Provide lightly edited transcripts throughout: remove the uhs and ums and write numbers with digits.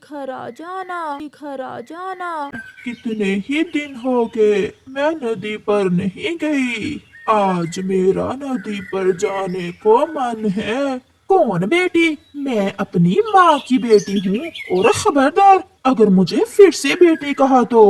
खरा जाना, खरा जाना। कितने ही दिन हो गए मैं नदी पर नहीं गई। आज मेरा नदी पर जाने को मन है। कौन बेटी? मैं अपनी माँ की बेटी हूँ। और खबरदार, अगर मुझे फिर से बेटी कहा तो।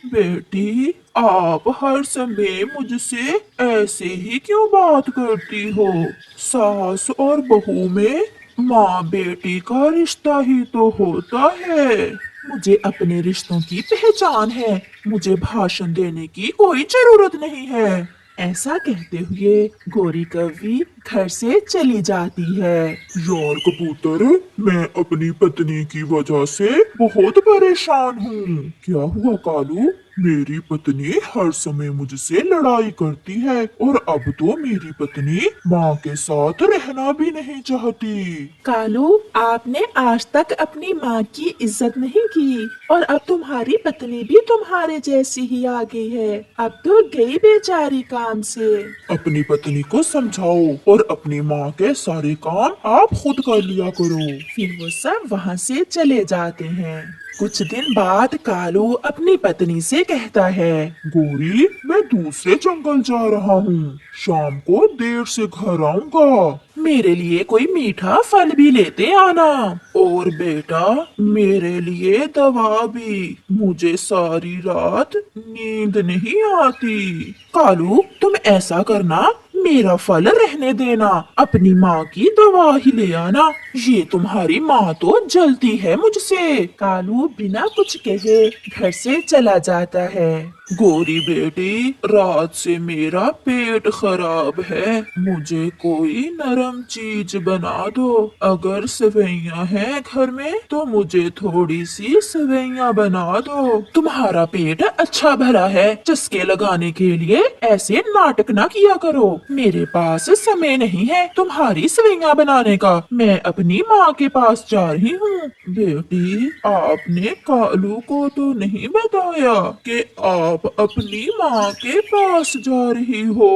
बेटी, आप हर समय मुझसे ऐसे ही क्यों बात करती हो? सास और बहू में माँ बेटी का रिश्ता ही तो होता है। मुझे अपने रिश्तों की पहचान है। मुझे भाषण देने की कोई जरूरत नहीं है। ऐसा कहते हुए गोरी कौवी घर से चली जाती है। यार कबूतर, मैं अपनी पत्नी की वजह से बहुत परेशान हूँ। क्या हुआ कालू? मेरी पत्नी हर समय मुझसे लड़ाई करती है और अब तो मेरी पत्नी माँ के साथ रहना भी नहीं चाहती। कालू, आपने आज तक अपनी माँ की इज्जत नहीं की और अब तुम्हारी पत्नी भी तुम्हारे जैसी ही आ गई है। अब तो गई बेचारी काम से। अपनी पत्नी को समझाओ और अपनी माँ के सारे काम आप खुद कर लिया करो। फिर वो सब वहाँ से चले जाते हैं। कुछ दिन बाद कालू अपनी पत्नी से कहता है, गोरी, मैं दूसरे जंगल जा रहा हूँ। शाम को देर से घर आऊंगा। मेरे लिए कोई मीठा फल भी लेते आना। और बेटा, मेरे लिए दवा भी। मुझे सारी रात नींद नहीं आती। कालू, तुम ऐसा करना, मेरा फल रहने देना, अपनी माँ की दवा ही ले आना। ये तुम्हारी माँ तो जलती है मुझसे। कालू बिना कुछ कहे घर से चला जाता है। गोरी बेटी, रात से मेरा पेट खराब है। मुझे कोई नरम चीज बना दो। अगर सेवइयां हैं घर में तो मुझे थोड़ी सी सेवइयां बना दो। तुम्हारा पेट अच्छा भला है, चस्के लगाने के लिए ऐसे नाटक ना किया करो। मेरे पास समय नहीं है तुम्हारी सेवइयां बनाने का। मैं अपनी माँ के पास जा रही हूँ। बेटी, आपने कालू को तो नहीं बताया कि आप अपनी माँ के पास जा रही हो।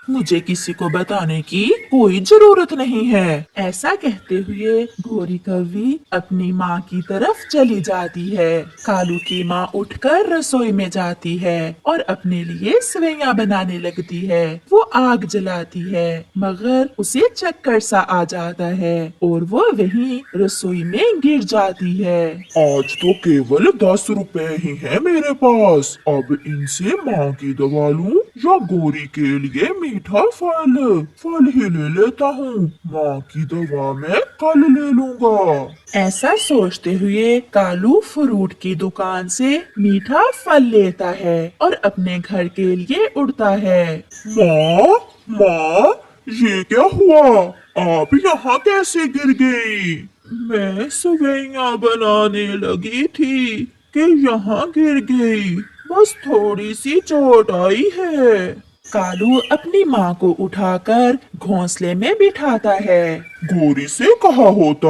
मुझे किसी को बताने की कोई जरूरत नहीं है। ऐसा कहते हुए गोरी कौवी अपनी माँ की तरफ चली जाती है। कालू की माँ उठकर रसोई में जाती है और अपने लिए सेवइयां बनाने लगती है। वो आग जलाती है मगर उसे चक्कर सा आ जाता है और वो वहीं रसोई में गिर जाती है। आज तो केवल 10 रुपए ही है मेरे पास। अब इनसे माँ की दवा लूं या गोरी के लिए मीठा फल? फल ही ले लेता हूँ। माँ की दवा मैं कल ले लूंगा। ऐसा सोचते हुए कालू फ्रूट की दुकान से मीठा फल लेता है और अपने घर के लिए उड़ता है। माँ, माँ, ये क्या हुआ? आप यहाँ कैसे गिर गई? मैं सेवइयां बनाने लगी थी कि यहाँ गिर गई। बस थोड़ी सी चोट आई है। कालू अपनी माँ को उठाकर घोंसले में बिठाता है। गोरी से कहा होता,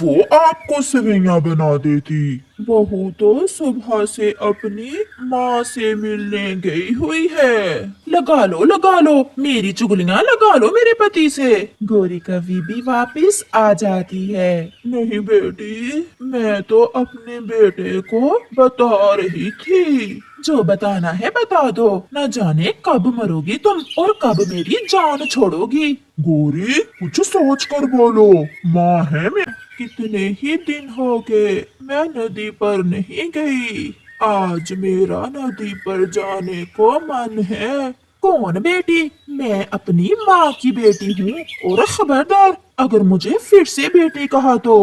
वो आपको सेवइयां बना देती। बहू तो सुबह से अपनी माँ से मिलने गई हुई है। लगा लो, मेरी चुगलियां लगा लो मेरे पति से। गोरी कभी भी वापस आ जाती है। नहीं बेटी, मैं तो अपने बेटे को बता रही थी। जो बताना है बता दो, न जाने कब मरोगी तुम और कब मेरी जान छोड़ोगी। गोरी, कुछ सोच कर बोलो। माँ है मैं। कितने ही दिन हो गए मैं नदी पर नहीं गई। आज मेरा नदी पर जाने को मन है। कौन बेटी? मैं अपनी माँ की बेटी हूँ। और खबरदार, अगर मुझे फिर से बेटी कहा तो।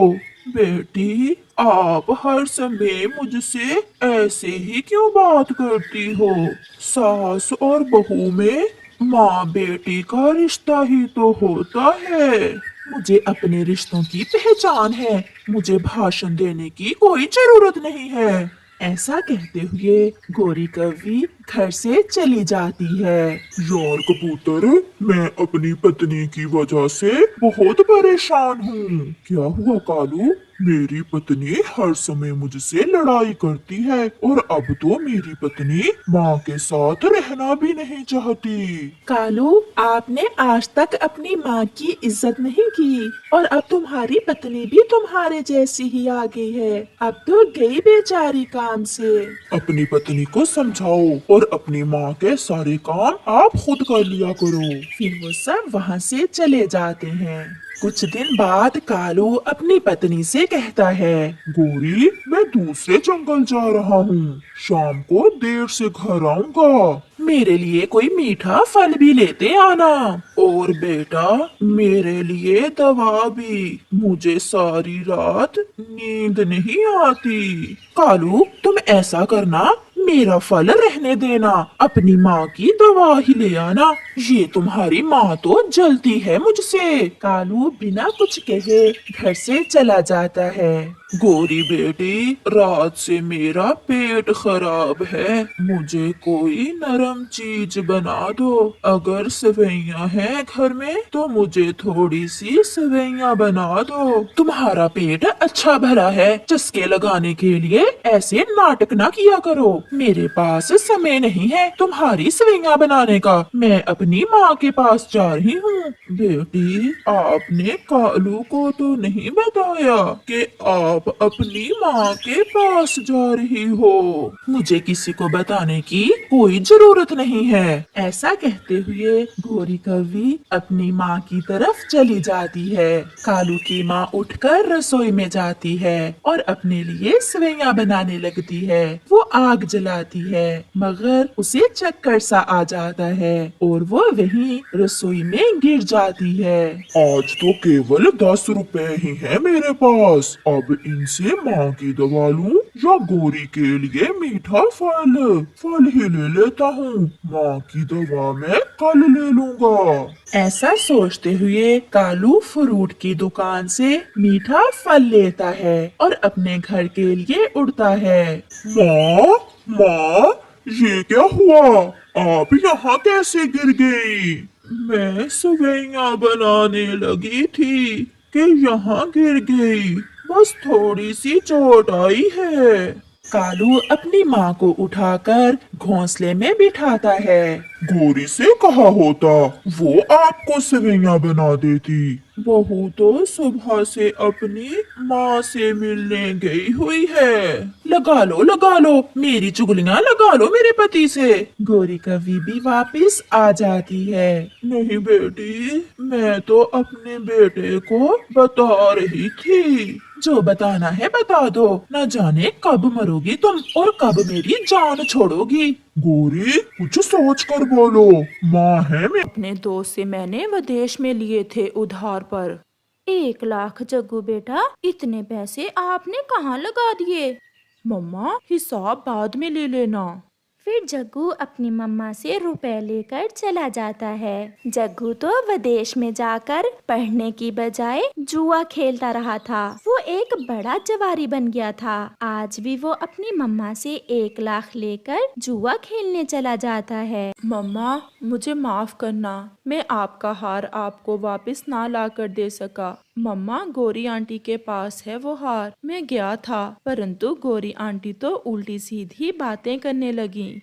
बेटी, आप हर समय मुझसे ऐसे ही क्यों बात करती हो? सास और बहू में माँ बेटी का रिश्ता ही तो होता है। मुझे अपने रिश्तों की पहचान है। मुझे भाषण देने की कोई जरूरत नहीं है। ऐसा कहते हुए गोरी कौवी घर से चली जाती है। यार कबूतर, मैं अपनी पत्नी की वजह से बहुत परेशान हूँ। क्या हुआ कालू? मेरी पत्नी हर समय मुझसे लड़ाई करती है और अब तो मेरी पत्नी माँ के साथ रहना भी नहीं चाहती। कालू, आपने आज तक अपनी माँ की इज्जत नहीं की और अब तुम्हारी पत्नी भी तुम्हारे जैसी ही आ गई है। अब तो गई बेचारी काम से। अपनी पत्नी को समझाओ और अपनी माँ के सारे काम आप खुद कर लिया करो। फिर वो सब वहाँ से चले जाते हैं। कुछ दिन बाद कालू अपनी पत्नी से कहता है, गोरी, मैं दूसरे जंगल जा रहा हूँ, शाम को देर से घर आऊंगा। मेरे लिए कोई मीठा फल भी लेते आना। और बेटा, मेरे लिए दवा भी, मुझे सारी रात नींद नहीं आती। कालू, तुम ऐसा करना, मेरा फल रहने देना, अपनी माँ की दवा ही ले आना। ये तुम्हारी माँ तो जलती है मुझसे। कालू बिना कुछ कहे घर से चला जाता है। गोरी बेटी, रात से मेरा पेट खराब है, मुझे कोई नरम चीज बना दो। अगर सेवइयाँ हैं घर में तो मुझे थोड़ी सी सेवइयाँ बना दो। तुम्हारा पेट अच्छा भला है, चस्के लगाने के लिए ऐसे नाटक ना किया करो। मेरे पास समय नहीं है तुम्हारी सेवइयाँ बनाने का। मैं अपनी माँ के पास जा रही हूँ। बेटी, आपने कालू को तो नहीं बताया कि आप अपनी माँ के पास जा रही हो। मुझे किसी को बताने की कोई जरूरत नहीं है। ऐसा कहते हुए गोरी कौवी अपनी माँ की तरफ चली जाती है। कालू की माँ उठकर रसोई में जाती है और अपने लिए सेवइयाँ बनाने लगती है। वो आग जलाती है मगर उसे चक्कर सा आ जाता है और वो वहीं रसोई में गिर जाती है। आज तो केवल 10 रुपए ही है मेरे पास, अब इनसे माँ की दवा लूं या गोरी के लिए मीठा फल ही ले लेता हूँ। माँ की दवा मैं कल ले लूंगा। ऐसा सोचते हुए कालू फ्रूट की दुकान से मीठा फल लेता है और अपने घर के लिए उड़ता है। माँ, ये क्या हुआ? आप यहाँ कैसे गिर गई? मैं सेवइयाँ बनाने लगी थी कि यहाँ गिर गई, बस थोड़ी सी चोट आई है। कालू अपनी माँ को उठाकर घोंसले में बिठाता है। गोरी से कहा होता, वो आपको सेवइयाँ बना देती। बहू तो सुबह से अपनी माँ से मिलने गई हुई है। लगा लो मेरी चुगलियाँ लगा लो मेरे पति से। गोरी कभी भी वापस आ जाती है। नहीं बेटी, मैं तो अपने बेटे को बता रही थी। जो बताना है बता दो, न जाने कब मरोगी तुम और कब मेरी जान छोड़ोगी। गोरी, कुछ सोच कर बोलो, माँ है मैं। अपने दोस्त से मैंने विदेश में लिए थे उधार पर। 1 लाख। जग्गू बेटा, इतने पैसे आपने कहाँ लगा दिए? मम्मा, हिसाब बाद में ले लेना। फिर जग्गू अपनी मम्मा से रुपए लेकर चला जाता है। जग्गू तो विदेश में जाकर पढ़ने की बजाय जुआ खेलता रहा था। वो एक बड़ा जवारी बन गया था। आज भी वो अपनी मम्मा से 1 लाख लेकर जुआ खेलने चला जाता है। मम्मा, मुझे माफ करना, मैं आपका हार आपको वापस ना ला कर दे सका। मम्मा, गोरी आंटी के पास है वो हार। मैं गया था, परंतु गोरी आंटी तो उल्टी सीधी बातें करने लगी।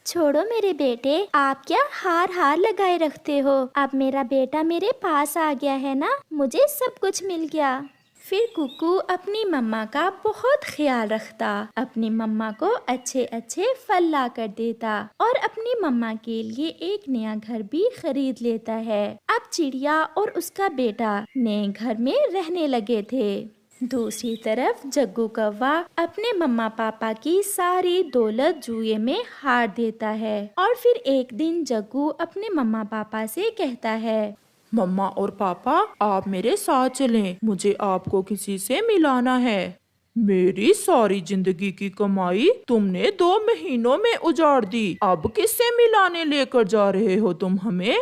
छोड़ो मेरे बेटे, आप क्या हार हार लगाए रखते हो। अब मेरा बेटा मेरे पास आ गया है ना, मुझे सब कुछ मिल गया। फिर कुकू अपनी मम्मा का बहुत ख्याल रखता, अपनी मम्मा को अच्छे अच्छे फल ला कर देता और अपनी मम्मा के लिए एक नया घर भी खरीद लेता है। अब चिड़िया और उसका बेटा नए घर में रहने लगे थे। दूसरी तरफ जग्गू कौवा अपने मम्मा पापा की सारी दौलत जुए में हार देता है और फिर एक दिन जग्गू अपने मम्मा पापा से कहता है, मम्मा और पापा, आप मेरे साथ चलें, मुझे आपको किसी से मिलाना है। मेरी सारी जिंदगी की कमाई तुमने 2 महीनों में उजाड़ दी, अब किससे मिलाने लेकर जा रहे हो तुम हमें?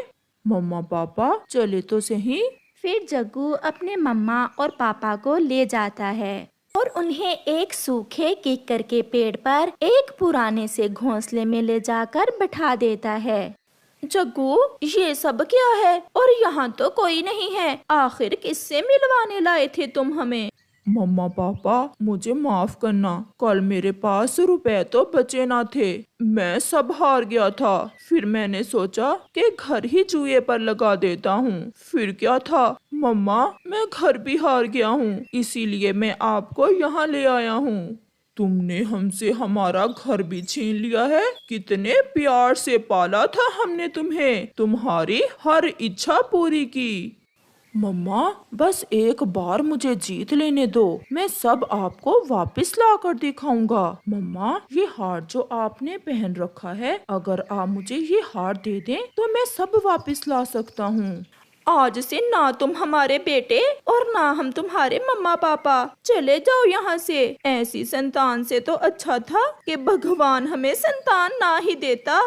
मम्मा पापा, चले तो सही। फिर जग्गू अपने मम्मा और पापा को ले जाता है और उन्हें एक सूखे किक्कर के पेड़ पर एक पुराने से घोंसले में ले जाकर बैठा देता है। जग्गू, ये सब क्या है और यहाँ तो कोई नहीं है, आखिर किससे मिलवाने लाए थे तुम हमें? मम्मा पापा मुझे माफ करना, कल मेरे पास रुपए तो बचे ना थे, मैं सब हार गया था। फिर मैंने सोचा कि घर ही जुए पर लगा देता हूँ। फिर क्या था मम्मा, मैं घर भी हार गया हूँ, इसीलिए मैं आपको यहाँ ले आया हूँ। तुमने हमसे हमारा घर भी छीन लिया है। कितने प्यार से पाला था हमने तुम्हें, तुम्हारी हर इच्छा पूरी की। मम्मा बस एक बार मुझे जीत लेने दो, मैं सब आपको वापस ला कर दिखाऊंगा। मम्मा ये हार जो आपने पहन रखा है, अगर आप मुझे ये हार दे दें तो मैं सब वापस ला सकता हूँ। आज से ना तुम हमारे बेटे और ना हम तुम्हारे मम्मा पापा, चले जाओ यहाँ से। ऐसी संतान से तो अच्छा था कि भगवान हमें संतान ना ही देता।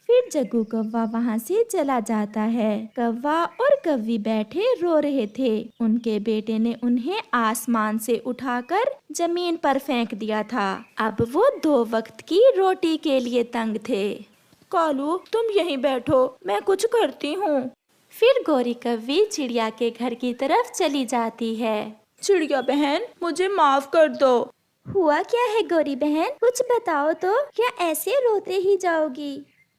फिर जग्गू कौवा वहाँ से चला जाता है। कौवा और कौवी बैठे रो रहे थे। उनके बेटे ने उन्हें आसमान से उठाकर जमीन पर फेंक दिया था। अब वो 2 वक्त की रोटी के लिए तंग थे। कालू तुम यहीं बैठो, मैं कुछ करती हूँ। फिर गोरी कौवी चिड़िया के घर की तरफ चली जाती है। चिड़िया बहन मुझे माफ कर दो। हुआ क्या है गोरी बहन, कुछ बताओ तो, क्या ऐसे रोते ही जाओगी?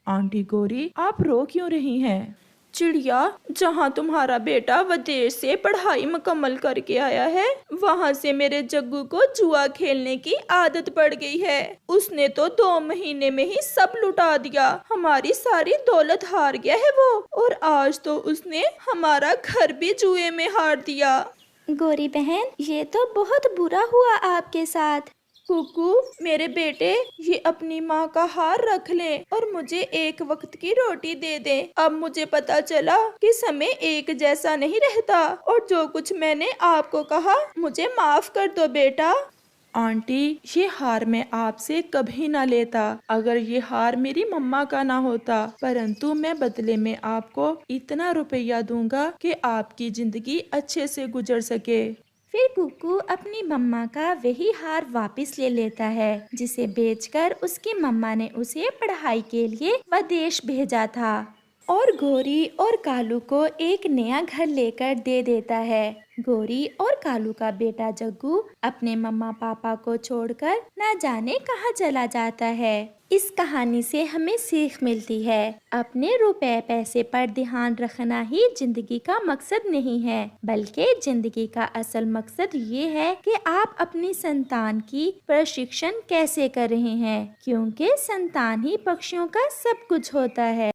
आंटी गौरी आप रो क्यों रही हैं? चिड़िया, जहाँ तुम्हारा बेटा विदेश से पढ़ाई मुकम्मल करके आया है, वहाँ से मेरे जग्गू को जुआ खेलने की आदत पड़ गई है। उसने तो 2 महीने में ही सब लुटा दिया, हमारी सारी दौलत हार गया है वो, और आज तो उसने हमारा घर भी जुए में हार दिया। गोरी बहन ये तो बहुत बुरा हुआ आपके साथ। कुकू मेरे बेटे, ये अपनी माँ का हार रख ले और मुझे 1 वक्त की रोटी दे दे। अब मुझे पता चला कि समय एक जैसा नहीं रहता, और जो कुछ मैंने आपको कहा मुझे माफ कर दो बेटा। आंटी ये हार मैं आपसे कभी ना लेता, अगर ये हार मेरी मम्मा का ना होता, परंतु मैं बदले में आपको इतना रुपया दूंगा कि आपकी जिंदगी अच्छे से गुजर सके। फिर कुकू अपनी मम्मा का वही हार वापस ले लेता है, जिसे बेचकर उसकी मम्मा ने उसे पढ़ाई के लिए विदेश भेजा था, और गोरी और कालू को एक नया घर लेकर दे देता है। गोरी और कालू का बेटा जग्गू अपने मम्मा पापा को छोड़कर न जाने कहाँ चला जाता है। इस कहानी से हमें सीख मिलती है, अपने रुपए पैसे पर ध्यान रखना ही जिंदगी का मकसद नहीं है, बल्कि जिंदगी का असल मकसद ये है कि आप अपनी संतान की प्रशिक्षण कैसे कर रहे हैं, क्योंकि संतान ही पक्षियों का सब कुछ होता है।